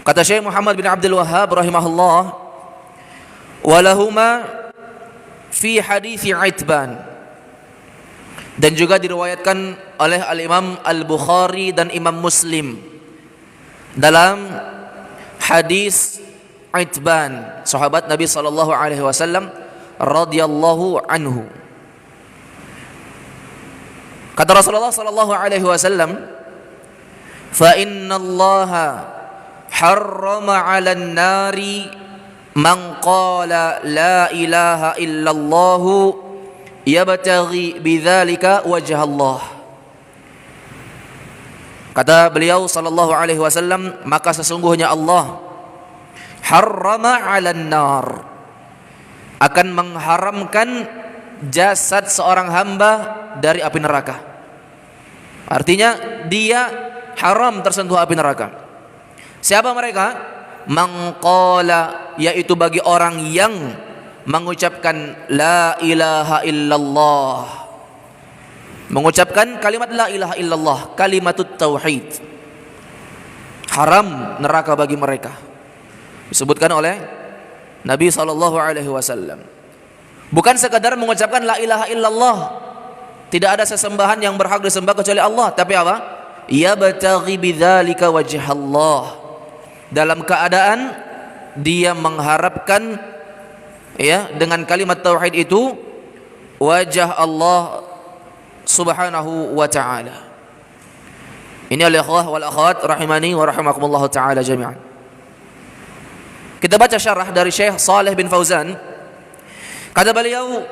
Kata Syekh Muhammad bin Abdul Wahhab rahimahullah, walahuma fi hadits Itban, dan juga diriwayatkan oleh Al-Imam Al-Bukhari dan Imam Muslim dalam hadis Itban, sahabat Nabi sallallahu alaihi wasallam radhiyallahu anhu. Kata Rasulullah sallallahu alaihi wasallam, fa innallaha harrama 'alan nari man qala la ilaha illallah yabtaghi bidzalika wajha Allah. Kata beliau sallallahu alaihi wasallam, maka sesungguhnya Allah harrama 'alan nar, akan mengharamkan jasad seorang hamba dari api neraka. Artinya dia haram tersentuh api neraka. Siapa mereka? Mangqala, yaitu bagi orang yang mengucapkan la ilaha illallah, mengucapkan kalimat la ilaha illallah, kalimatut tauhid. Haram neraka bagi mereka, disebutkan oleh Nabi sallallahu alaihi wasallam. Bukan sekadar mengucapkan la ilaha illallah, tidak ada sesembahan yang berhak disembah kecuali Allah, tapi apa? Yabtaghi bidzalika wajhallah, dalam keadaan dia mengharapkan, ya, dengan kalimat tauhid itu wajah Allah subhanahu wa ta'ala. Ini al-ikhwah wal akhwat rahimani wa rahimakumullah ta'ala jami'an. Kita baca syarah dari Syekh Shalih bin Fauzan. Kata beliau,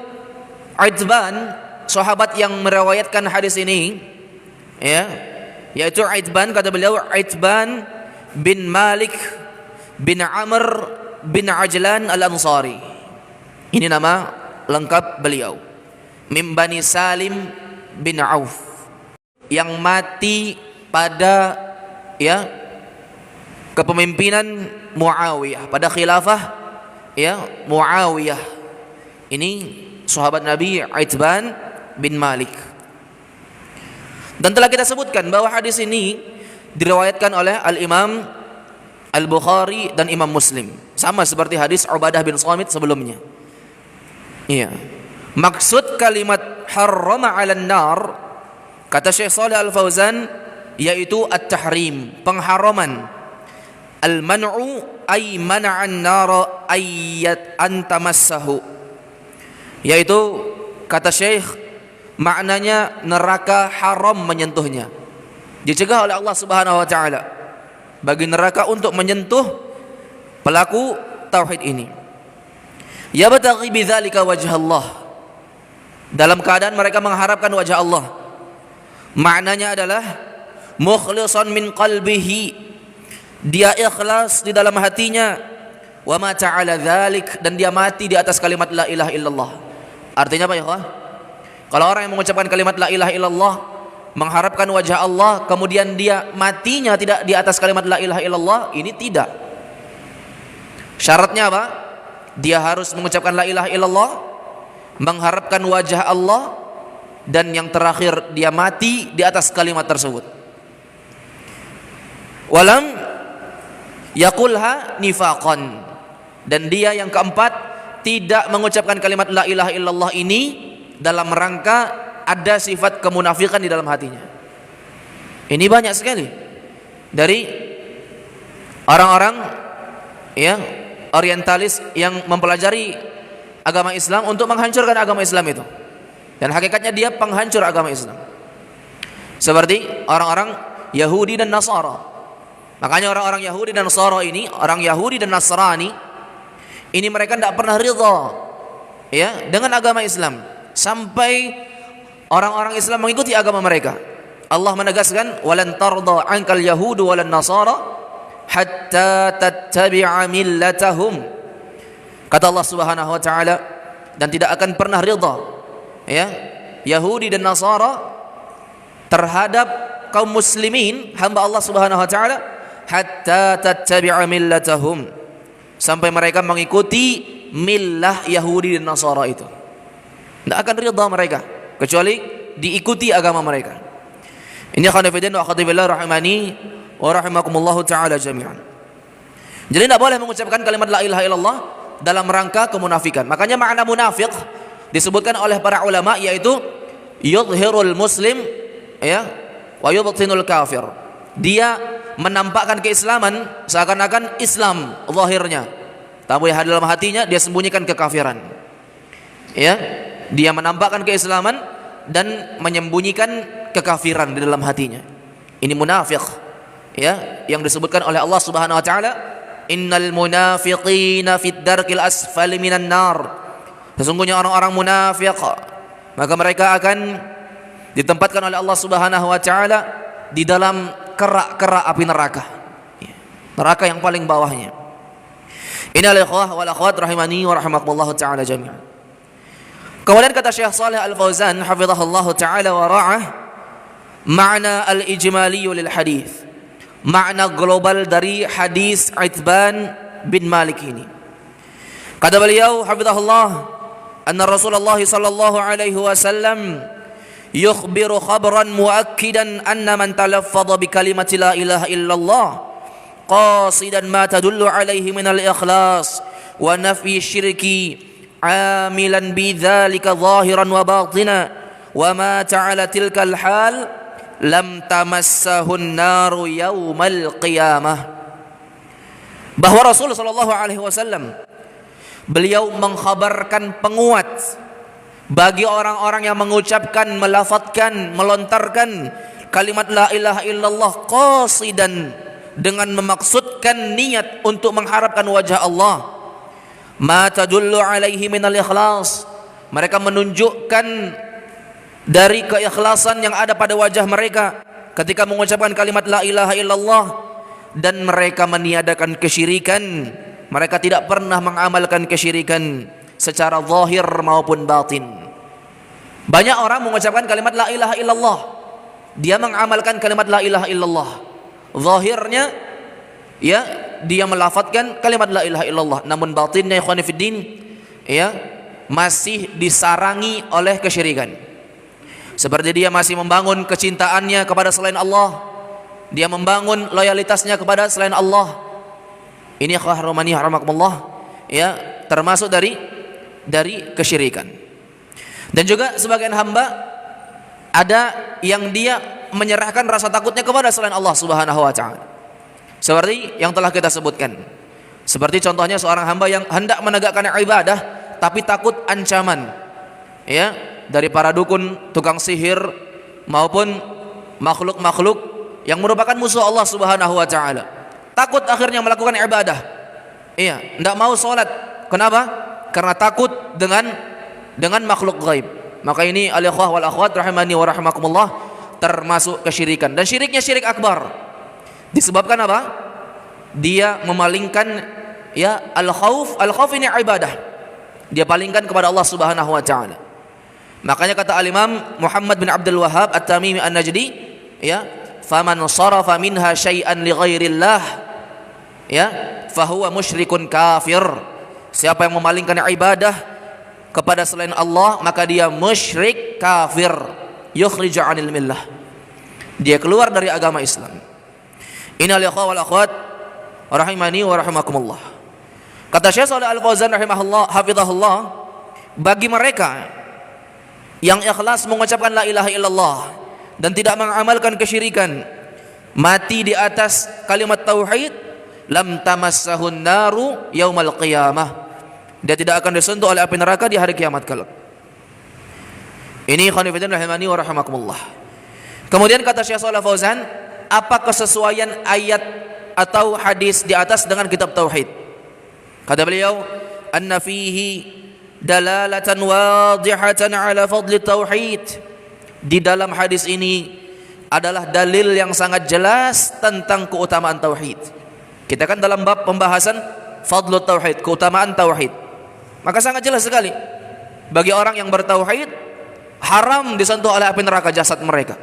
Itban, sahabat yang meriwayatkan hadis ini, ya, yaitu Itban, kata beliau, Itban bin Malik bin Amr bin Ajlan al-Ansari. Ini nama lengkap beliau. Min Bani Salim bin Auf, yang mati pada, ya, kepemimpinan Muawiyah, pada khilafah, ya, Muawiyah. Ini sahabat Nabi Itban bin Malik. Dan telah kita sebutkan bahwa hadis ini diriwayatkan oleh Al-Imam Al-Bukhari dan Imam Muslim, sama seperti hadis Ubadah bin Samit sebelumnya. Iya. Maksud kalimat harrama 'alan nar, kata Syekh Shalih Al-Fauzan, yaitu at-tahrim, pengharaman. Al-man'u ay mana'an nar ayyat antamassahu, yaitu kata Syekh, maknanya neraka haram menyentuhnya. Dicegah oleh Allah subhanahu wa ta'ala bagi neraka untuk menyentuh pelaku tauhid ini. Yabtaghi bidzalika wajha Allah, dalam keadaan mereka mengharapkan wajah Allah. Maknanya adalah mukhlishan min qalbihi, dia ikhlas di dalam hatinya, wa ma ta'ala dzalik, dan dia mati di atas kalimat la ilaha illallah. Artinya apa ya, Allah? Kalau orang yang mengucapkan kalimat la ilaha illallah, mengharapkan wajah Allah, kemudian dia matinya tidak di atas kalimat la ilaha illallah, ini tidak. Syaratnya apa? Dia harus mengucapkan la ilaha illallah, mengharapkan wajah Allah, dan yang terakhir dia mati di atas kalimat tersebut. Walam yaqulha nifaqan, dan dia yang keempat tidak mengucapkan kalimat la ilaha illallah ini dalam rangka ada sifat kemunafikan di dalam hatinya. Ini banyak sekali dari orang-orang, ya, orientalis yang mempelajari agama Islam untuk menghancurkan agama Islam itu, dan hakikatnya dia penghancur agama Islam. Seperti orang-orang Yahudi dan Nasara. Makanya orang-orang Yahudi dan Nasara ini, orang Yahudi dan Nasrani ini, mereka tidak pernah ridha, ya, dengan agama Islam sampai orang-orang Islam mengikuti agama mereka. Allah menegaskan, walan tarda ankal yahudu walan nasara hatta tattabi'a millatahum. Kata Allah Subhanahu wa taala, dan tidak akan pernah ridha, ya, Yahudi dan Nasara terhadap kaum muslimin, hamba Allah Subhanahu wa taala, hatta tattabi'a millatahum, sampai mereka mengikuti millah Yahudi dan Nasara itu. Tidak akan ridha mereka kecuali diikuti agama mereka. Ini khonifidin wa khatibillah rahimani wa rahimakumullahu ta'ala jami'an. Jadi tidak boleh mengucapkan kalimat la ilaha illallah dalam rangka kemunafikan. Makanya makna munafik disebutkan oleh para ulama yaitu yudhirul muslim ya wa yubtinul kafir. Dia menampakkan keislaman seakan-akan Islam zahirnya, tapi dalam hatinya dia sembunyikan kekafiran. Ya, dia menampakkan keislaman dan menyembunyikan kekafiran di dalam hatinya. Ini munafik. Ya, yang disebutkan oleh Allah Subhanahu wa taala, innal munafiqina fid darkil asfali minan nar. Sesungguhnya orang-orang munafik, maka mereka akan ditempatkan oleh Allah Subhanahu wa taala di dalam kerak-kerak api neraka. Neraka yang paling bawahnya. Innal ikhwah wal akhwat rahimani wa rahimakumullah taala jami'an. Kemudian kata Syekh Shalih Al-Fauzan hafizahullah taala wa ra'ah, makna al-ijmali lil hadis. Makna global dari hadis Itban bin Malik ini. Kata beliau hafizahullah, anna Rasulullah sallallahu alaihi wasallam yukhbiru khabran muakkidan anna man talaffadha bi kalimati la ilaha illallah qasidan ma tadullu alaihi min al-ikhlas wa nafyi syirki amilan bi dzalika zahiran wa batina wa ma ta'ala tilka al-hal lam tamassahun naru yaumal qiyamah. Bahwa Rasul sallallahu alaihi wasallam beliau mengkhabarkan penguat bagi orang-orang yang mengucapkan, melafadzkan, melontarkan kalimat la ilaha illallah qasidan, dengan memaksudkan niat untuk mengharapkan wajah Allah. Ma tadullu alaihi minal ikhlas, mereka menunjukkan dari keikhlasan yang ada pada wajah mereka ketika mengucapkan kalimat la ilaha illallah, dan mereka meniadakan kesyirikan. Mereka tidak pernah mengamalkan kesyirikan secara zahir maupun batin. Banyak orang mengucapkan kalimat la ilaha illallah, dia mengamalkan kalimat la ilaha illallah, zahirnya ya dia melafadzkan kalimat la ilaha illallah, namun batinnya ikhwani fiddin ya masih disarangi oleh kesyirikan. Seperti dia masih membangun kecintaannya kepada selain Allah, dia membangun loyalitasnya kepada selain Allah. Ini akhwah rahmani rahmakumullah ya, termasuk dari kesyirikan. Dan juga sebagian hamba ada yang dia menyerahkan rasa takutnya kepada selain Allah Subhanahu wa taala. Seperti yang telah kita sebutkan. Seperti contohnya seorang hamba yang hendak menegakkan ibadah tapi takut ancaman ya dari para dukun, tukang sihir maupun makhluk-makhluk yang merupakan musuh Allah Subhanahu wa taala. Takut akhirnya melakukan ibadah. Iya, tidak mau sholat. Kenapa? Karena takut dengan makhluk gaib. Maka ini al-ikhwah wal akhwat rahimani wa rahimakumullah termasuk kesyirikan, dan syiriknya syirik akbar. Disebabkan apa? Dia memalingkan ya al-khauf ini ibadah. Dia palingkan kepada Allah Subhanahu wa taala. Makanya kata al-Imam Muhammad bin Abdul Wahhab At-Tamimi An-Najdi ya, faman sarafa minha syai'an li ghairillah ya fahuwa musyrikun kafir. Siapa yang memalingkan ibadah kepada selain Allah, maka dia musyrik kafir, yukhriju 'anil millah, dia keluar dari agama Islam. Innal ikhwa wal akhwat rahimani wa rahimakumullah. Kata Syekh Shalih Al-Fauzan rahimahullah hafizahullah, bagi mereka yang ikhlas mengucapkan la ilaha illallah dan tidak mengamalkan kesyirikan, mati di atas kalimat tauhid, lam tamassahun naru yaumal qiyamah, dia tidak akan disentuh oleh api neraka di hari kiamat kelak. Ini khonifidin rahimani wa rahimakumullah. Kemudian kata Syekh Shalih Fauzan, apa kesesuaian ayat atau hadis di atas dengan kitab tauhid? Kata beliau, anna fihi dalalatan wadihatan ala fadli tauhid. Di dalam hadis ini adalah dalil yang sangat jelas tentang keutamaan tauhid. Kita kan dalam bab pembahasan fadlu tauhid, keutamaan tauhid. Maka sangat jelas sekali bagi orang yang bertauhid, haram disentuh oleh api neraka jasad mereka.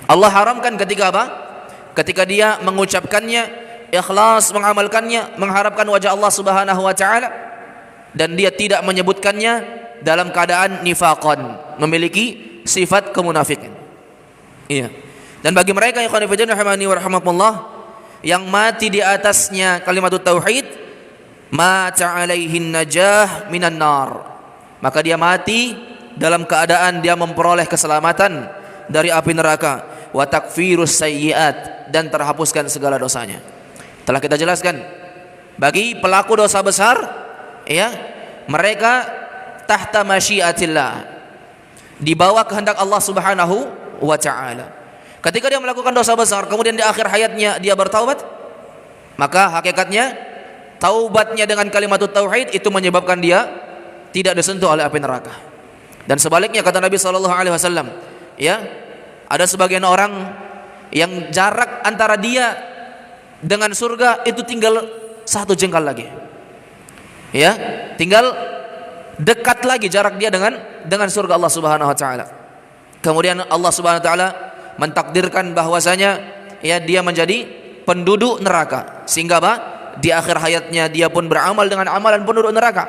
Allah haramkan ketika apa? Ketika dia mengucapkannya, ikhlas mengamalkannya, mengharapkan wajah Allah Subhanahu wa taala, dan dia tidak menyebutkannya dalam keadaan nifaqan, memiliki sifat kemunafikan. Iya. Dan bagi mereka yang khonifidin rahimani wa rahimakumullah, yang mati di atasnya kalimat tauhid, mata alaihin najah minan nar, maka dia mati dalam keadaan dia memperoleh keselamatan dari api neraka, wa takfirus sayyiat, dan terhapuskan segala dosanya. Telah kita jelaskan, bagi pelaku dosa besar, ya, mereka tahta masyiatillah, di bawah kehendak Allah Subhanahu wa taala. Ketika dia melakukan dosa besar kemudian di akhir hayatnya dia bertaubat, maka hakikatnya taubatnya dengan kalimat tauhid itu menyebabkan dia tidak disentuh oleh api neraka. Dan sebaliknya kata Nabi sallallahu alaihi wasallam, ya, ada sebagian orang yang jarak antara dia dengan surga itu tinggal satu jengkal lagi. Ya, tinggal dekat lagi jarak dia dengan surga Allah Subhanahu wa taala. Kemudian Allah Subhanahu wa taala mentakdirkan bahwasanya ya dia menjadi penduduk neraka, sehingga apa? Di akhir hayatnya dia pun beramal dengan amalan penduduk neraka,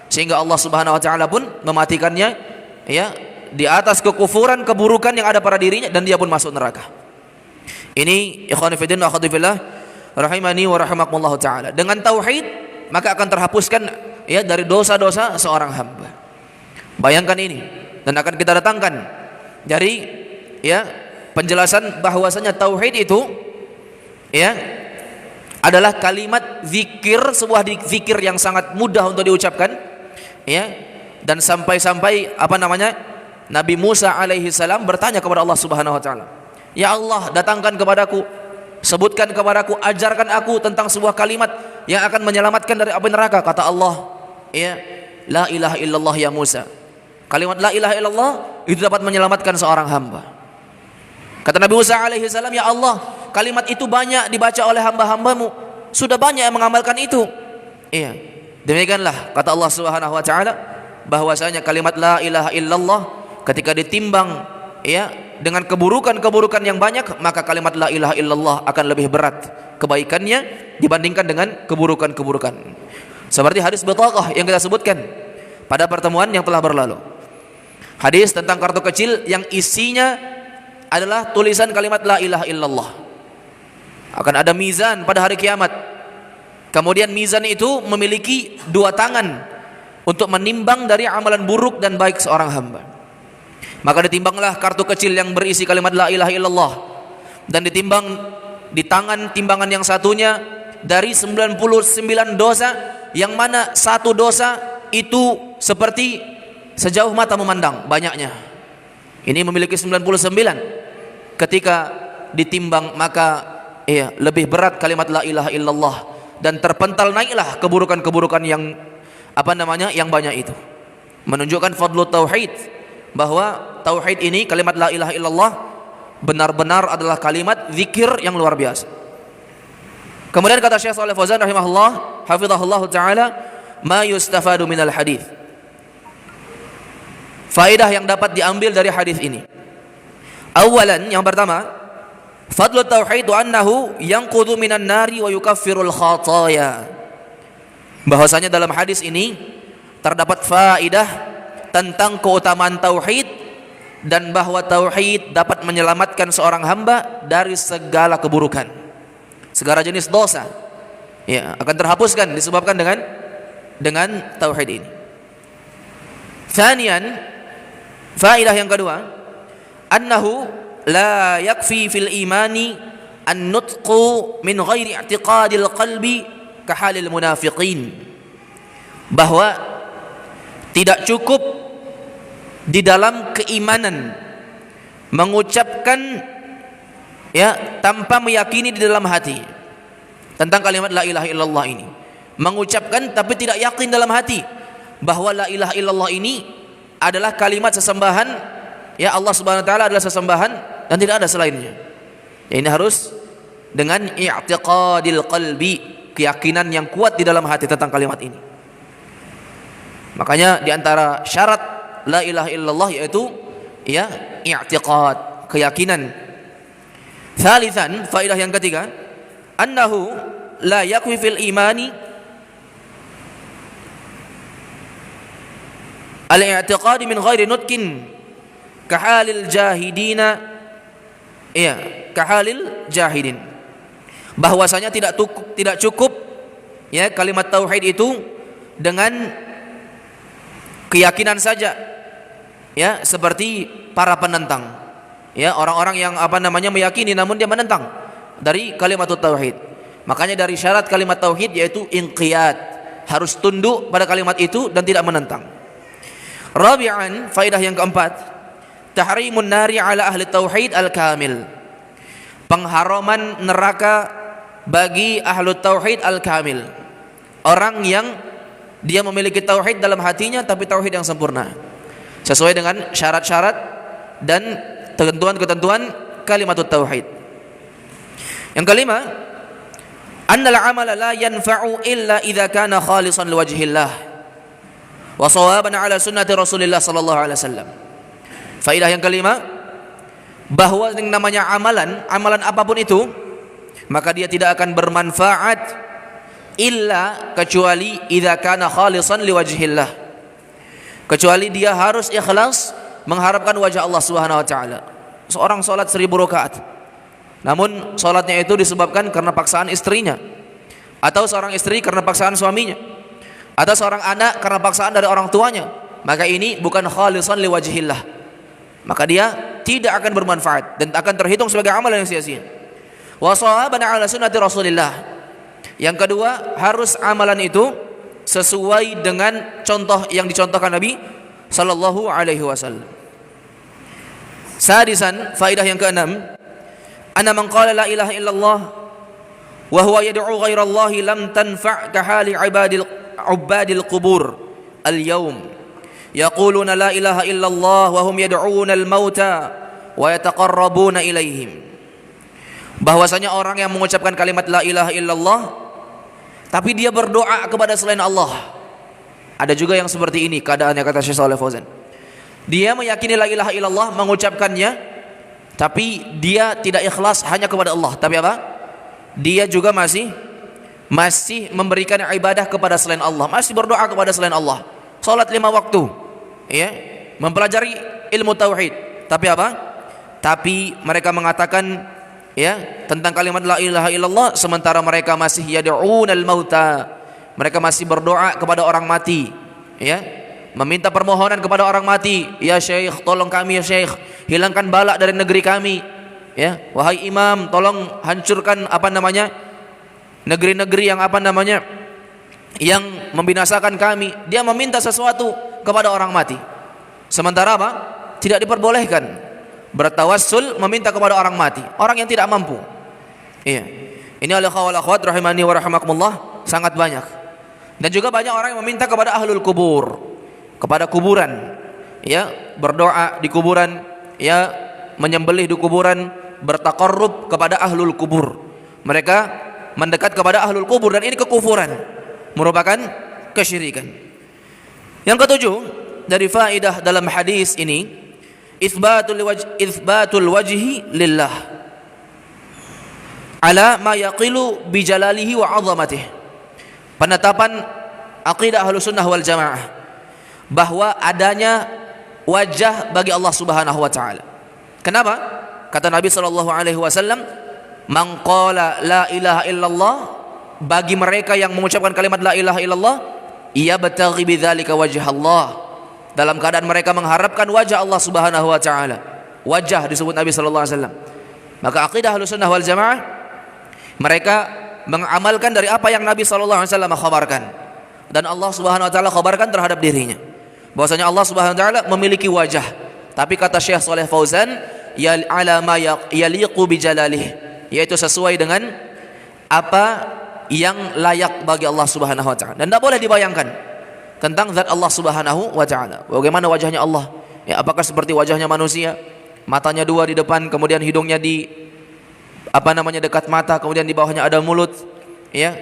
sehingga Allah Subhanahu wa taala pun mematikannya ya di atas kekufuran, keburukan yang ada pada dirinya, dan dia pun masuk neraka. Ini ikhwan fillah wa akhwati fillah rahimani wa rahimakumullah taala. Dengan tauhid maka akan terhapuskan ya dari dosa-dosa seorang hamba. Bayangkan ini, dan akan kita datangkan dari ya penjelasan bahwasanya tauhid itu ya adalah kalimat zikir, sebuah zikir yang sangat mudah untuk diucapkan, ya, dan sampai-sampai apa namanya, Nabi Musa alaihi salam bertanya kepada Allah Subhanahu wa taala, ya Allah, datangkan kepadaku, sebutkan kepadaku, ajarkan aku tentang sebuah kalimat yang akan menyelamatkan dari api neraka. Kata Allah, ya, la ilaha illallah ya Musa. Kalimat la ilaha illallah itu dapat menyelamatkan seorang hamba. Kata Nabi Musa alaihi salam, ya Allah, kalimat itu banyak dibaca oleh hamba-hambamu, sudah banyak yang mengamalkan itu. Iya, demikianlah kata Allah Subhanahu wa taala bahwasanya kalimat la ilaha illallah ketika ditimbang ya dengan keburukan-keburukan yang banyak, maka kalimat la ilaha illallah akan lebih berat kebaikannya dibandingkan dengan keburukan-keburukan. Seperti hadis Bitaqah yang kita sebutkan pada pertemuan yang telah berlalu. Hadis tentang kartu kecil yang isinya adalah tulisan kalimat la ilaha illallah. Akan ada mizan pada hari kiamat. Kemudian mizan itu memiliki dua tangan untuk menimbang dari amalan buruk dan baik seorang hamba. Maka ditimbanglah kartu kecil yang berisi kalimat la ilaha illallah, dan ditimbang di tangan timbangan yang satunya dari 99 dosa, yang mana satu dosa itu seperti sejauh mata memandang banyaknya. Ini memiliki 99. Ketika ditimbang maka ya lebih berat kalimat la ilaha illallah, dan terpental naiklah keburukan-keburukan yang apa namanya yang banyak itu. Menunjukkan fadlu tauhid, bahwa tauhid ini, kalimat la ilaha illallah, benar-benar adalah kalimat zikir yang luar biasa. Kemudian kata Syekh Shalih Fauzan rahimahullah hafizahullah taala, ma yustafadu minal hadis. Faedah yang dapat diambil dari hadis ini. Awalan, yang pertama, fadlu tauhid wa annahu yanqudhu minan nari wa yukaffirul khataya. Bahwasanya dalam hadis ini terdapat faedah tentang keutamaan tauhid, dan bahwa tauhid dapat menyelamatkan seorang hamba dari segala keburukan, segala jenis dosa, ya, akan terhapuskan disebabkan dengan tauhid ini. Tsaniyan, faedah yang kedua, annahu la yakfi fil imani an nutqu min ghairi i'tiqadil qalbi ka halil munafiqin. Bahwa tidak cukup di dalam keimanan mengucapkan ya tanpa meyakini di dalam hati tentang kalimat la ilaha illallah ini. Mengucapkan tapi tidak yakin dalam hati bahwa la ilaha illallah ini adalah kalimat sesembahan, ya, Allah Subhanahu wa taala adalah sesembahan dan tidak ada selainnya. Ya, ini harus dengan i'tiqadil qalbi, keyakinan yang kuat di dalam hati tentang kalimat ini. Makanya di antara syarat la ilaha illallah yaitu ya i'tiqad, keyakinan. Tsalitsan, faedah yang ketiga, annahu la yakfi fil imani al-i'tiqad min ghairi nutkin kahalil jahidina, ya, kahalil jahidin. bahwasanya tidak cukup ya kalimat tauhid itu dengan keyakinan saja, ya, seperti para penentang, ya, orang-orang yang meyakini namun dia menentang dari kalimat tauhid. Makanya dari syarat kalimat tauhid yaitu inqiyad, harus tunduk pada kalimat itu dan tidak menentang. Rabi'an, faedah yang keempat, tahrimun nari ala ahli tauhid al-kamil, pengharaman neraka bagi ahlu tauhid al-kamil, orang yang dia memiliki tauhid dalam hatinya tapi tauhid yang sempurna sesuai dengan syarat-syarat dan ketentuan-ketentuan kalimat tauhid. Yang kelima, annal amala la yanfa'u illa idza kana khalisan liwajhillah wa shawaban ala sunnati Rasulillah sallallahu alaihi wasallam. Faedah yang kelima, bahwa yang namanya amalan apapun itu, maka dia tidak akan bermanfaat illa kecuali idza kana khalisan liwajhillah, kecuali dia harus ikhlas mengharapkan wajah Allah Subhanahu wa taala. Seorang salat 1000 rakaat, namun salatnya itu disebabkan karena paksaan istrinya, atau seorang istri karena paksaan suaminya, atau seorang anak karena paksaan dari orang tuanya, maka ini bukan khalisan liwajhillah, maka dia tidak akan bermanfaat dan akan terhitung sebagai amal yang sia-sia. Wa shawaban ala sunnati Rasulillah. Yang kedua, harus amalan itu sesuai dengan contoh yang dicontohkan Nabi sallallahu alaihi wasallam. Sadisan, faedah yang keenam, anna man qala la ilaha illallah wa huwa yad'u ghairallahi lam tanfa' ka hali ibadil qubur al-yawm yaquluna la ilaha illallah wa hum yad'una al-mauta wa yataqarrabuna ilaihim. Bahwasanya orang yang mengucapkan kalimat la ilaha illallah tapi dia berdoa kepada selain Allah. Ada juga yang seperti ini keadaannya, kata Syekh Shalih Fauzan. Dia meyakini la ilaha illallah, mengucapkannya, tapi dia tidak ikhlas hanya kepada Allah. Tapi apa? Dia juga masih memberikan ibadah kepada selain Allah, masih berdoa kepada selain Allah. Salat 5 waktu, ya, mempelajari ilmu tauhid. Tapi apa? Tapi mereka mengatakan, ya, tentang kalimat la ilaha illallah sementara mereka masih yad'unal mauta, mereka masih berdoa kepada orang mati, ya, meminta permohonan kepada orang mati. Ya Syekh, tolong kami ya Syekh, hilangkan balak dari negeri kami, ya. Wahai imam, tolong hancurkan negeri-negeri yang membinasakan kami. Dia meminta sesuatu kepada orang mati, sementara apa? Tidak diperbolehkan bertawassul meminta kepada orang mati, orang yang tidak mampu. Iya. Ini oleh khawal akhwat rahimani wa rahimakumullah sangat banyak. Dan juga banyak orang yang meminta kepada ahlul kubur, kepada kuburan, ya, berdoa di kuburan, ya, menyembelih di kuburan, bertaqarrub kepada ahlul kubur. Mereka mendekat kepada ahlul kubur dan ini kekufuran, merupakan kesyirikan. Yang ketujuh dari faedah dalam hadis ini, itsbatul wajhi lillah ala ma yaqilu bi jalalihi wa 'azamatihi. Penetapan aqidah Ahlussunnah wal Jamaah bahwa adanya wajah bagi Allah Subhanahu wa taala. Kenapa? Kata Nabi sallallahu alaihi wasallam, "Man qala la ilaha illallah," bagi mereka yang mengucapkan kalimat la ilaha illallah, yabtaghi bidzalika wajh Allah, dalam keadaan mereka mengharapkan wajah Allah Subhanahu wa taala. Wajah disebut Nabi sallallahu alaihi wasallam. Maka akidah Ahlussunnah wal Jamaah, mereka mengamalkan dari apa yang Nabi sallallahu alaihi wasallam khabarkan dan Allah Subhanahu wa taala khabarkan terhadap dirinya. Bahwasanya Allah Subhanahu wa taala memiliki wajah. Tapi kata Syekh Shalih Fauzan, ya ala ma yaliqu bi jalalihi, yaitu sesuai dengan apa yang layak bagi Allah Subhanahu wa taala. Dan tidak boleh dibayangkan tentang zat Allah Subhanahu wa taala. Bagaimana wajahnya Allah? Ya, apakah seperti wajahnya manusia? Matanya 2 di depan, kemudian hidungnya di dekat mata, kemudian di bawahnya ada mulut, ya.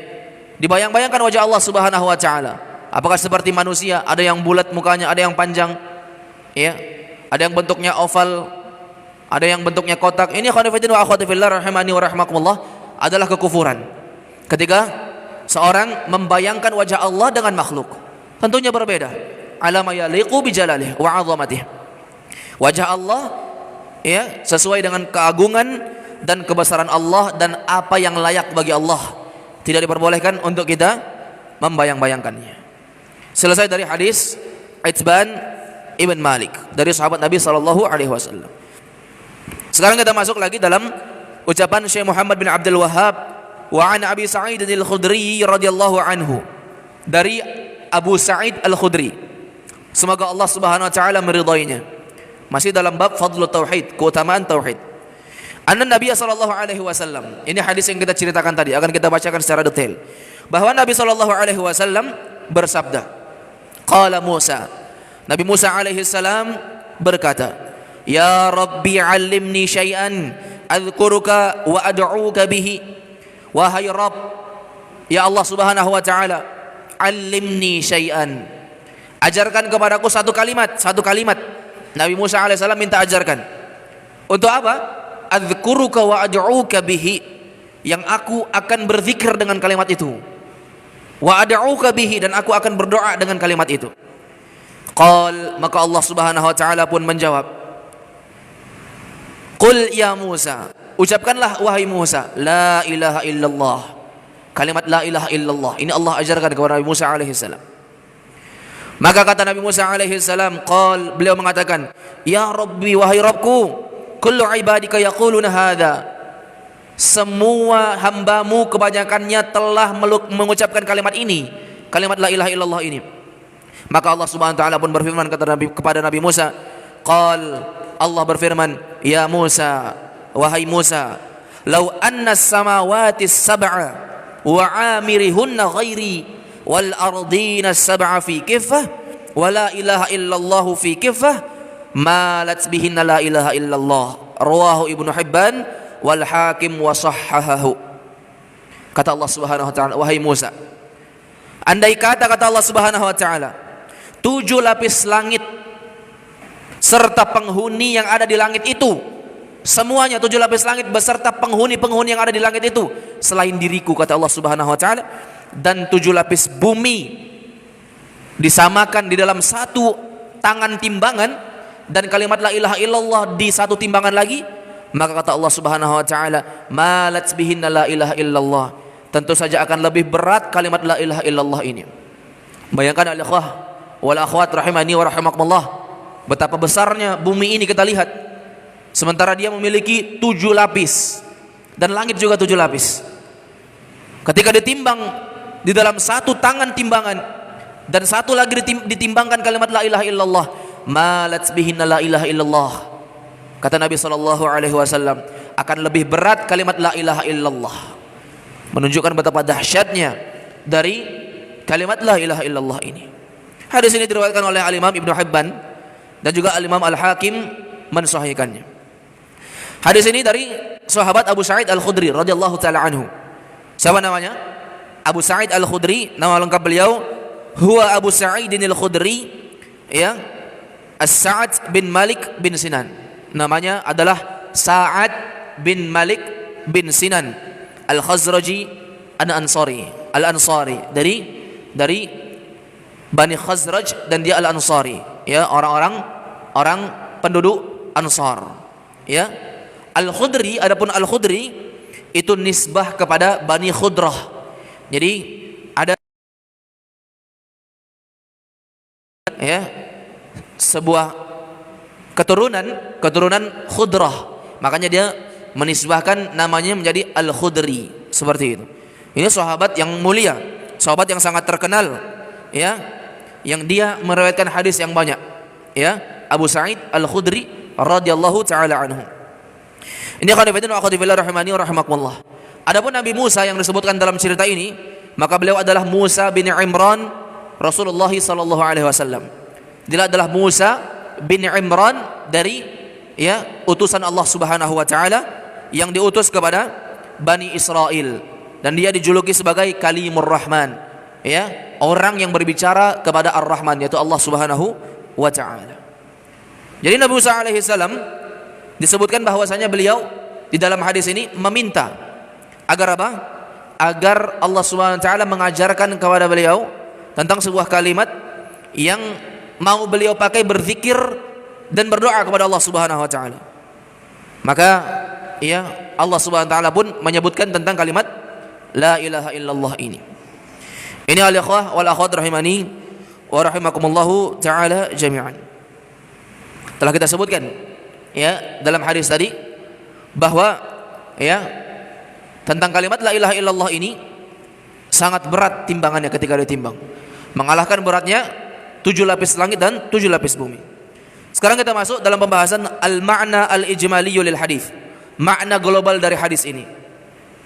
Dibayang-bayangkan wajah Allah Subhanahu wa taala. Apakah seperti manusia? Ada yang bulat mukanya, ada yang panjang, ya. Ada yang bentuknya oval, ada yang bentuknya kotak. Ini khonifidin wa akhwati fillah rahimani wa rahmakumullah adalah kekufuran. Ketika seorang membayangkan wajah Allah dengan makhluk, tentunya berbeda. Ala ma yaliqu bi jalalihi wa 'azamatihi. Wajah Allah, ya, sesuai dengan keagungan dan kebesaran Allah dan apa yang layak bagi Allah. Tidak diperbolehkan untuk kita membayang-bayangkannya. Selesai dari hadis Itban ibn Malik dari sahabat Nabi sallallahu alaihi wasallam. Sekarang kita masuk lagi dalam ucapan Syekh Muhammad bin Abdul Wahhab wa an Abi Sa'id al-Khudri radhiyallahu anhu, dari Abu Sa'id al-Khudri, semoga Allah Subhanahu wa taala meridainya. Masih dalam bab fadlul tauhid, keutamaan tauhid. Anna Nabi sallallahu alaihi wasallam, ini hadis yang kita ceritakan tadi, akan kita bacakan secara detail. Bahwa Nabi sallallahu alaihi wasallam bersabda, qala Musa, Nabi Musa alaihi salam berkata, ya Rabbi 'allimni syai'an adzkuruka wa ad'uka bihi. Wahai Rabb, ya Allah Subhanahu wa taala, 'allimni syai'an, ajarkan kepadaku satu kalimat. Nabi Musa alaihissalam minta ajarkan. Untuk apa? Adzkuruka wa ad'uka bihi, yang aku akan berzikir dengan kalimat itu. Wa ad'uka bihi, dan aku akan berdoa dengan kalimat itu. Qal, maka Allah Subhanahu wa taala pun menjawab, qul ya Musa, ucapkanlah wahai Musa, la ilaha illallah. Kalimat la ilaha illallah ini Allah ajarkan kepada Nabi Musa alaihissalam. Maka kata Nabi Musa alaihi salam, qal, beliau mengatakan, ya Rabbi, wahai Rabbku, kullu ibadika yaquluna hadha, semua hambamu kebanyakannya telah mengucapkan kalimat ini, kalimat la ilaha illallah ini. Maka Allah Subhanahu wa taala pun berfirman kepada Nabi Musa, qal, Allah berfirman, ya Musa, wahai Musa, law anna as-samawati as-sab'a wa 'amirihunna ghairi wal ardina sab'a fi kiffah wa la ilaha illallah fi kiffah malat bihinna la ilaha illallah. Rawahu Ibnu Hibban wal Hakim wa sahhahahu. Kata Allah Subhanahu wa taala, wahai Musa, andai kata Allah Subhanahu wa taala, 7 lapis langit serta penghuni yang ada di langit itu, semuanya 7 lapis langit beserta penghuni-penghuni yang ada di langit itu selain diriku, kata Allah Subhanahu wa taala, dan 7 lapis bumi disamakan di dalam satu tangan timbangan, dan kalimat la ilaha illallah di satu timbangan lagi, maka kata Allah Subhanahu wa taala, malat bihinna la ilaha illallah, tentu saja akan lebih berat kalimat la ilaha illallah ini. Bayangkan al-ikhwah wal akhwat rahimani wa rahimakumullah, betapa besarnya bumi ini kita lihat, sementara dia memiliki 7 lapis dan langit juga 7 lapis. Ketika ditimbang di dalam satu tangan timbangan dan satu lagi ditimbangkan kalimat la ilaha illallah, malat bihinna la ilaha illallah, kata Nabi sallallahu alaihi wasallam, akan lebih berat kalimat la ilaha illallah. Menunjukkan betapa dahsyatnya dari kalimat la ilaha illallah ini. Hadis ini diriwayatkan oleh Al-Imam Ibnu Hibban dan juga Al-Imam Al-Hakim mensahihkannya. Hadis ini dari sahabat Abu Sa'id Al-Khudri radhiyallahu taala anhu. Siapa namanya? Abu Sa'id Al-Khudri, nama lengkap beliau huwa Abu Sa'id Al-Khudri, ya, As-Sa'ad bin Malik bin Sinan. Namanya adalah Sa'ad bin Malik bin Sinan Al-Khazraji Al-Ansari, dari Bani Khazraj, dan dia Al-Ansari, ya, orang penduduk Ansar, ya. Al-Khudri, adapun Al-Khudri itu nisbah kepada Bani Khudrah. Jadi ada, ya, sebuah keturunan Khudrah, makanya dia menisbahkan namanya menjadi Al-Khudri, seperti itu. Ini sahabat yang mulia, sahabat yang sangat terkenal, ya, yang dia meriwayatkan hadis yang banyak, ya, Abu Sa'id Al-Khudri radhiyallahu taala anhu. Ini khonifidin wa akhwatibillah rahimani wa rahimakumullah. Adapun Nabi Musa yang disebutkan dalam cerita ini, maka beliau adalah Musa bin Imran Rasulullah sallallahu alaihi wasallam. Dia adalah Musa bin Imran dari, ya, utusan Allah Subhanahu wa taala yang diutus kepada Bani Israel, dan dia dijuluki sebagai Kalimur Rahman, ya, orang yang berbicara kepada Ar-Rahman, yaitu Allah Subhanahu wa taala. Jadi Nabi Musa alaihi salam disebutkan bahwasanya beliau di dalam hadis ini meminta agar apa? Agar Allah Subhanahu wa taala mengajarkan kepada beliau tentang sebuah kalimat yang mau beliau pakai berzikir dan berdoa kepada Allah Subhanahu wa taala. Maka, ya, Allah Subhanahu wa taala pun menyebutkan tentang kalimat la ilaha illallah ini. Ini al-ikhwah wal akhwat rahimani wa rahimakumullahu taala jami'an. Telah kita sebutkan ya dalam hadis tadi bahwa ya tentang kalimat la ilaha illallah ini sangat berat timbangannya ketika ditimbang. Mengalahkan beratnya 7 lapis langit dan 7 lapis bumi. Sekarang kita masuk dalam pembahasan al-ma'na al-ijmali lil hadis. Makna global dari hadis ini.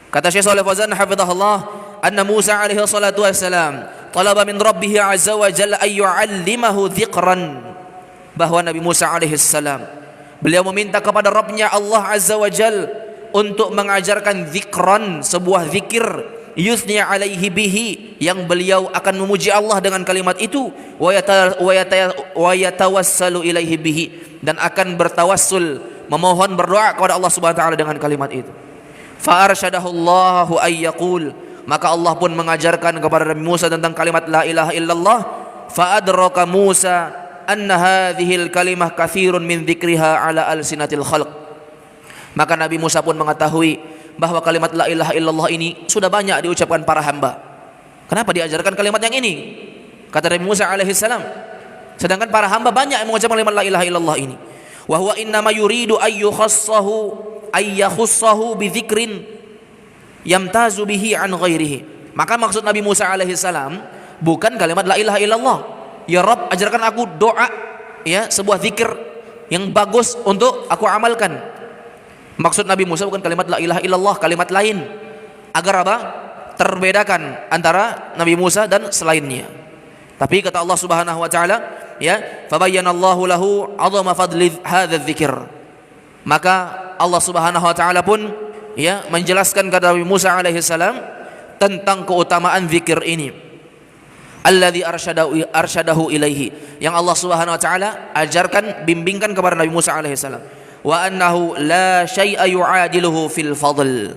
Kata Syekh Shalih Fauzan hafizahullah, anna Musa alaihi salatu wassalam talaba min rabbih azza wa jalla ay yu'allimahu dzikran. Bahwa Nabi Musa alaihi salam beliau meminta kepada Rabbnya Allah azza wa jalla untuk mengajarkan dzikran, sebuah zikir yusni alaihi bihi, yang beliau akan memuji Allah dengan kalimat itu, wa yatawassalu ilaihi bihi, dan akan bertawassul, memohon berdoa kepada Allah Subhanahu wa taala dengan kalimat itu. Fa arsyadahu Allahu ay yaqul, maka Allah pun mengajarkan kepada Nabi Musa tentang kalimat la ilaha illallah. Fa adraka Musa anna hadhil kalimah katsirun min dzikriha ala alsinatil khalq. Maka Nabi Musa pun mengetahui bahwa kalimat la ilaha illallah ini sudah banyak diucapkan para hamba. Kenapa diajarkan kalimat yang ini? Kata Nabi Musa alaihi salam, sedangkan para hamba banyak yang mengucapkan kalimat la ilaha illallah ini. Wa huwa innama yuridu ayyukhassahu bi dzikrin yamtazu bihi an ghairihi. Maka maksud Nabi Musa alaihi salam bukan kalimat la ilaha illallah. Ya Rabb, ajarkan aku doa, ya, sebuah zikir yang bagus untuk aku amalkan. Maksud Nabi Musa bukan kalimat la ilaha illallah, kalimat lain, agar apa? Terbedakan antara Nabi Musa dan selainnya. Tapi kata Allah Subhanahu wa taala, ya, fabayyanallahu lahu 'azama fadli hadzal dzikr. Maka Allah Subhanahu wa taala pun ya menjelaskan kepada Nabi Musa alaihi salam tentang keutamaan zikir ini. Alladzi arsyadahu ilaihi, yang Allah Subhanahu wa taala ajarkan, bimbingkan kepada Nabi Musa alaihi salam. Wa annahu la syai'a yu'adiluhu fil fadl.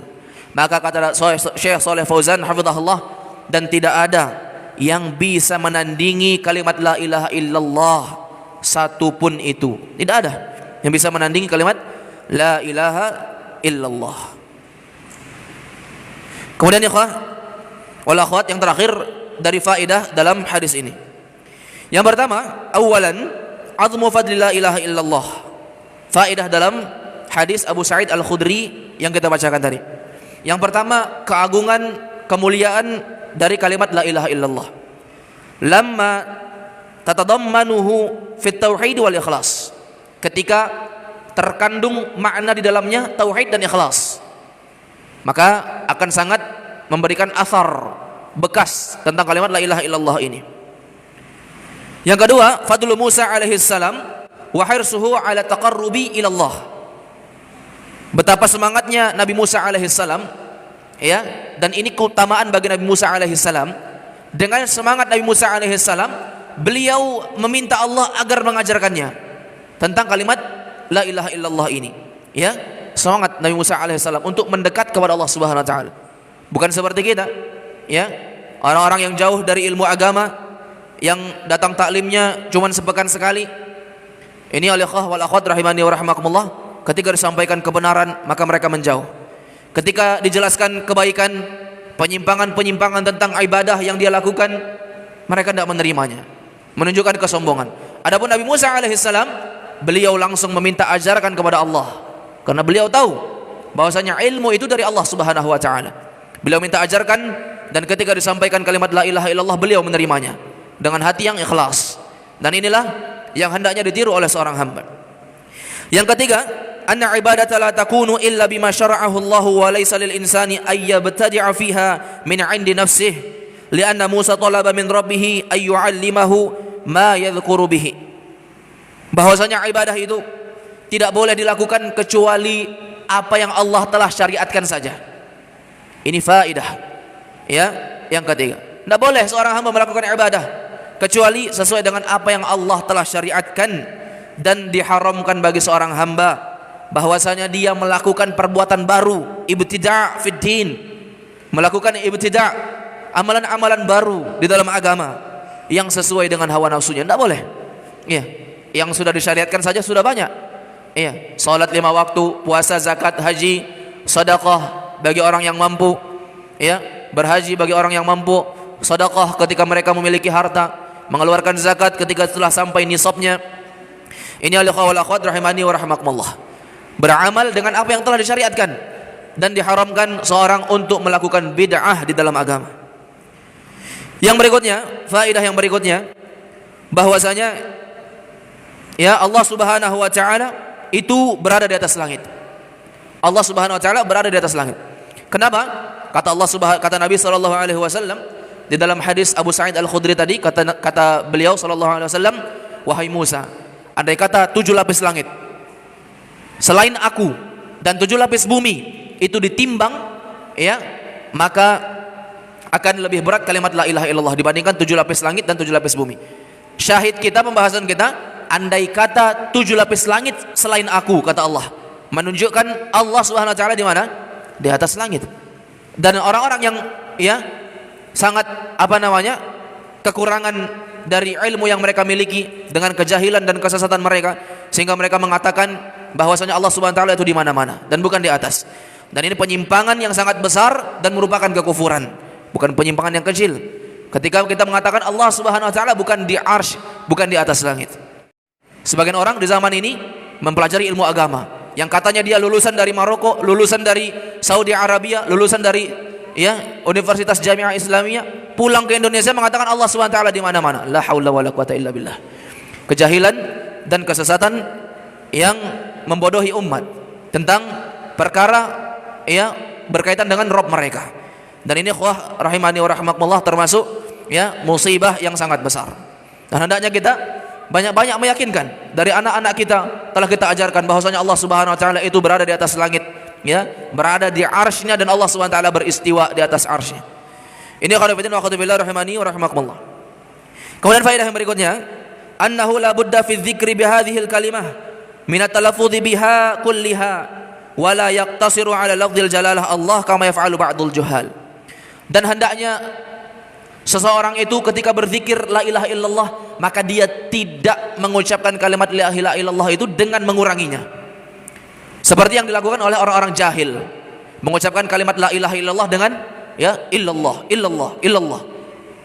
Maka kata Syekh Shalih Fauzan hafizahullah, dan tidak ada yang bisa menandingi kalimat la ilaha illallah satupun itu. Tidak ada yang bisa menandingi kalimat la ilaha illallah. Kemudian ikhwah wal akhwat, yang terakhir dari faedah dalam hadis ini. Yang pertama, awalan azmu fadli la ilaha illallah. Faedah dalam hadis Abu Sa'id Al-Khudri yang kita bacakan tadi. Yang pertama, keagungan, kemuliaan dari kalimat la ilaha illallah. Lamma tatadammanuhu fit tauhid wal ikhlas. Ketika terkandung makna di dalamnya tauhid dan ikhlas, maka akan sangat memberikan athar, bekas tentang kalimat la ilaha illallah ini. Yang kedua, fadlu Musa alaihi salam wa hirsuhu ala taqarrubi ilallah. Betapa semangatnya Nabi Musa alaihi salam, ya, dan ini keutamaan bagi Nabi Musa alaihi salam. Dengan semangat Nabi Musa alaihi salam, beliau meminta Allah agar mengajarkannya tentang kalimat la ilaha illallah ini. Ya, semangat Nabi Musa alaihi salam untuk mendekat kepada Allah Subhanahu wa taala. Bukan seperti kita, ya, orang-orang yang jauh dari ilmu agama, yang datang taklimnya cuma sepekan sekali. Ini al-ikhwah wal akhwat rahimani wa rahimakumullah, ketika disampaikan kebenaran maka mereka menjauh. Ketika dijelaskan kebaikan, penyimpangan-penyimpangan tentang ibadah yang dia lakukan, mereka tidak menerimanya, menunjukkan kesombongan. Adapun Nabi Musa alaihissalam, beliau langsung meminta ajarkan kepada Allah, karena beliau tahu bahwasanya ilmu itu dari Allah Subhanahu wa taala. Beliau minta ajarkan, dan ketika disampaikan kalimat la ilaha illallah, beliau menerimanya dengan hati yang ikhlas. Dan inilah yang hendaknya ditiru oleh seorang hamba. Yang ketiga, anna ibadata la takunu illa bima syara'ahu Allah wa laysa lil insani ay yabtadi'a fiha min 'indi nafsihi, li'anna Musa talaba min rabbih ay yu'allimahu ma yadhkuru bihi. Bahwasanya ibadah itu tidak boleh dilakukan kecuali apa yang Allah telah syariatkan saja. Ini faedah, ya, yang ketiga. Tidak boleh seorang hamba melakukan ibadah kecuali sesuai dengan apa yang Allah telah syariatkan, dan diharamkan bagi seorang hamba bahwasanya dia melakukan perbuatan baru, ibtida' fid din, melakukan ibtida', amalan-amalan baru di dalam agama yang sesuai dengan hawa nafsunya. Tidak boleh. Ya, yang sudah disyariatkan saja sudah banyak. Ya, salat 5 waktu, puasa, zakat, haji, sedekah bagi orang yang mampu, ya, berhaji bagi orang yang mampu, sedekah ketika mereka memiliki harta, mengeluarkan zakat ketika telah sampai nisabnya. Ini al-ikhwah wal akhwat rahimani wa rahimakumullah. Beramal dengan apa yang telah disyariatkan dan diharamkan seorang untuk melakukan bid'ah di dalam agama. Yang berikutnya, faedah yang berikutnya, bahwasanya ya Allah Subhanahu wa taala itu berada di atas langit. Allah Subhanahu wa taala berada di atas langit. Kenapa? Kata Nabi sallallahu alaihi wasallam di dalam hadis Abu Sa'id Al-Khudri tadi, kata beliau sallallahu alaihi wasallam, wahai Musa, andai kata 7 lapis langit selain aku dan 7 lapis bumi itu ditimbang, ya, maka akan lebih berat kalimat la ilaha illallah dibandingkan 7 lapis langit dan 7 lapis bumi. Syahid kita, pembahasan kita, andai kata 7 lapis langit selain aku, kata Allah, menunjukkan Allah Subhanahu wa taala di mana? Di atas langit. Dan orang-orang yang ya sangat kekurangan dari ilmu yang mereka miliki dengan kejahilan dan kesesatan mereka, sehingga mereka mengatakan bahwasanya Allah Subhanahu wa taala itu di mana-mana dan bukan di atas. Dan ini penyimpangan yang sangat besar dan merupakan kekufuran, bukan penyimpangan yang kecil. Ketika kita mengatakan Allah Subhanahu wa taala bukan di arsy, bukan di atas langit. Sebagian orang di zaman ini mempelajari ilmu agama yang katanya dia lulusan dari Maroko, lulusan dari Saudi Arabia, lulusan dari Universitas Jamiah Islamiyah, pulang ke Indonesia mengatakan Allah Subhanahu wa taala di mana-mana. La haula wala quwata illa billah. Kejahilan dan kesesatan yang membodohi umat tentang perkara berkaitan dengan Rabb mereka. Dan ini ikhwah rahimani wa rahimakumullah termasuk musibah yang sangat besar. Dan hendaknya kita banyak-banyak meyakinkan dari anak-anak kita, telah kita ajarkan bahwasanya Allah Subhanahu wa taala itu berada di atas langit, berada di arsy-Nya, dan Allah Subhanahu wa taala beristiwa di atas arsy-Nya. Ini khairuddin wa khairubillah rahimani wa rahimakumullah. Kemudian faedah yang berikutnya, annahu la budda fi dzikri bi hadhihi al-kalimah min at-talaffuz biha kulliha wa la yaqtasiru ala lafdzil jalalah Allah kama yaf'alu ba'dul juhal. Dan hendaknya seseorang itu ketika berzikir la ilaha illallah, maka dia tidak mengucapkan kalimat la ilaha illallah itu dengan menguranginya, seperti yang dilakukan oleh orang-orang jahil, mengucapkan kalimat la ilaha illallah dengan illallah, illallah, illallah.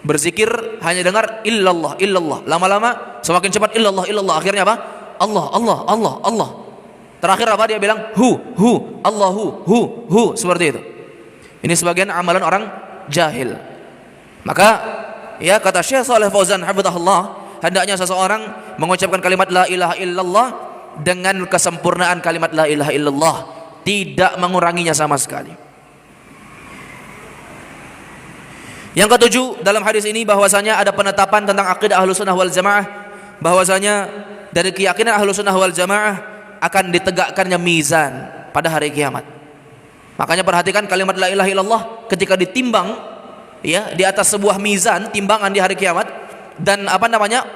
Berzikir hanya dengar illallah, illallah. Lama-lama semakin cepat illallah, illallah. Akhirnya apa? Allah, Allah, Allah, Allah. Terakhir apa? Dia bilang hu, Allahu, hu. Seperti itu. Ini sebagian amalan orang jahil. Maka kata Syekh Shalih Fauzan hafizahullah, hendaknya seseorang mengucapkan kalimat la ilaha illallah dengan kesempurnaan kalimat la ilaha illallah, tidak menguranginya sama sekali. Yang ketujuh, dalam hadis ini bahwasanya ada penetapan tentang akidah Ahlussunnah wal Jamaah, bahwasanya dari keyakinan Ahlussunnah wal Jamaah akan ditegakkannya mizan pada hari kiamat. Makanya perhatikan kalimat la ilaha illallah ketika ditimbang di atas sebuah mizan, timbangan di hari kiamat, dan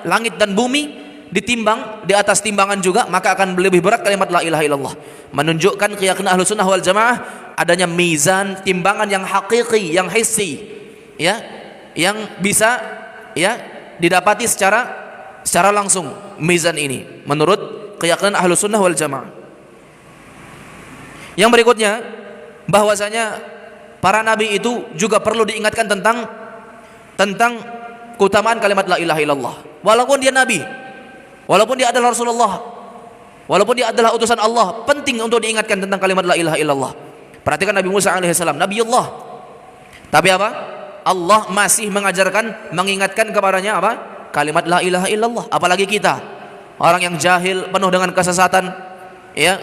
langit dan bumi ditimbang di atas timbangan juga, maka akan lebih berat kalimat la ilaha illallah. Menunjukkan keyakinan Ahlussunnah wal Jamaah adanya mizan, timbangan yang hakiki, yang hissi, yang bisa didapati secara langsung mizan ini menurut keyakinan Ahlussunnah wal Jamaah. Yang berikutnya, bahwasanya para nabi itu juga perlu diingatkan tentang keutamaan kalimat la ilaha illallah. Walaupun dia nabi, walaupun dia adalah Rasulullah, walaupun dia adalah utusan Allah, penting untuk diingatkan tentang kalimat la ilaha illallah. Perhatikan Nabi Musa alaihissalam, Nabiullah, tapi apa? Allah masih mengingatkan kepadanya apa? Kalimat la ilaha illallah. Apalagi kita, orang yang jahil, penuh dengan kesesatan,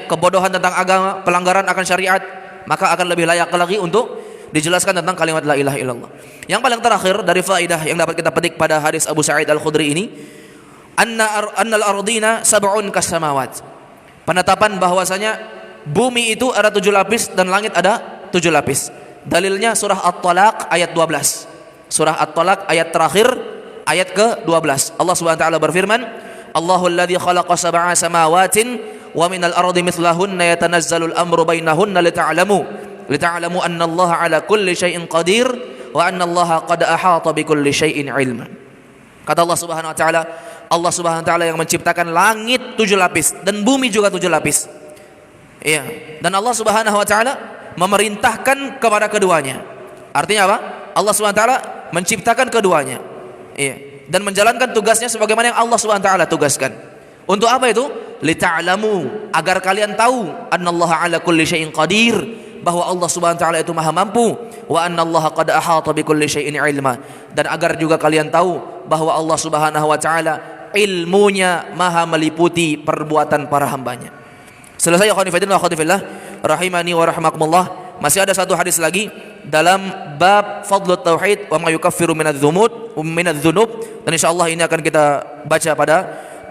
kebodohan tentang agama, pelanggaran akan syariat, maka akan lebih layak lagi untuk dijelaskan tentang kalimat la ilaha illallah. Yang paling terakhir dari faedah yang dapat kita petik pada hadis Abu Sa'id Al-Khudri ini, annal ardina sab'un kasamawat. Penetapan bahwasanya bumi itu ada 7 lapis dan langit ada 7 lapis. Dalilnya surah At-Talaq ayat 12. Surah At-Talaq ayat terakhir, ayat ke-12. Allah Subhanahu wa taala berfirman, Allahul ladzi khalaqa sab'a samawatin wa minal ardi mithlahunna yatanazzalul amru bainahunna lita'lamu anna Allah ala kulli syai'in qadir wa anna Allah qad ahata bi kulli syai'in ilma. Kata Allah Subhanahu wa taala, Allah Subhanahu wa taala yang menciptakan langit 7 lapis dan bumi juga 7 lapis. Dan Allah Subhanahu wa taala memerintahkan kepada keduanya. Artinya apa? Allah SWT menciptakan keduanya, iya, dan menjalankan tugasnya sebagaimana yang Allah SWT tugaskan. Untuk apa itu? Lita'lamu, agar kalian tahu, annallaha ala kulli syai'in qadir, bahwa Allah SWT itu maha mampu, wa annallaha qad ahata bikulli syai'in ilma, dan agar juga kalian tahu bahwa Allah Subhanahu wa taala ilmunya maha meliputi perbuatan para hambanya. Selesai ya khonifidin wa khonifillah rahimani wa rahmakumullah. Masih ada satu hadis lagi dalam bab fadlut tauhid wa ma yukaffiru minadz-dzunub, dan insyaallah ini akan kita baca pada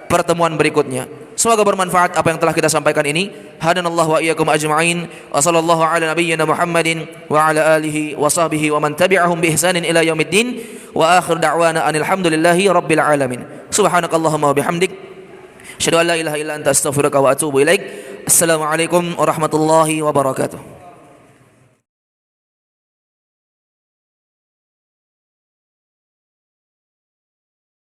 pertemuan berikutnya. Semoga bermanfaat apa yang telah kita sampaikan ini. Hadanallahu wa iyyakum ajma'in, wa sallallahu ala nabiyyina Muhammadin wa ala alihi wa sahbihi wa man tabi'ahum bi ihsanin ila yaumiddin, wa akhir da'wana anil hamdulillahi rabbil alamin. Subhanakallahumma wa bihamdik, asyhadu an la ilaha illa anta astaghfiruka wa atubu ilaik. Assalamualaikum warahmatullahi wabarakatuh.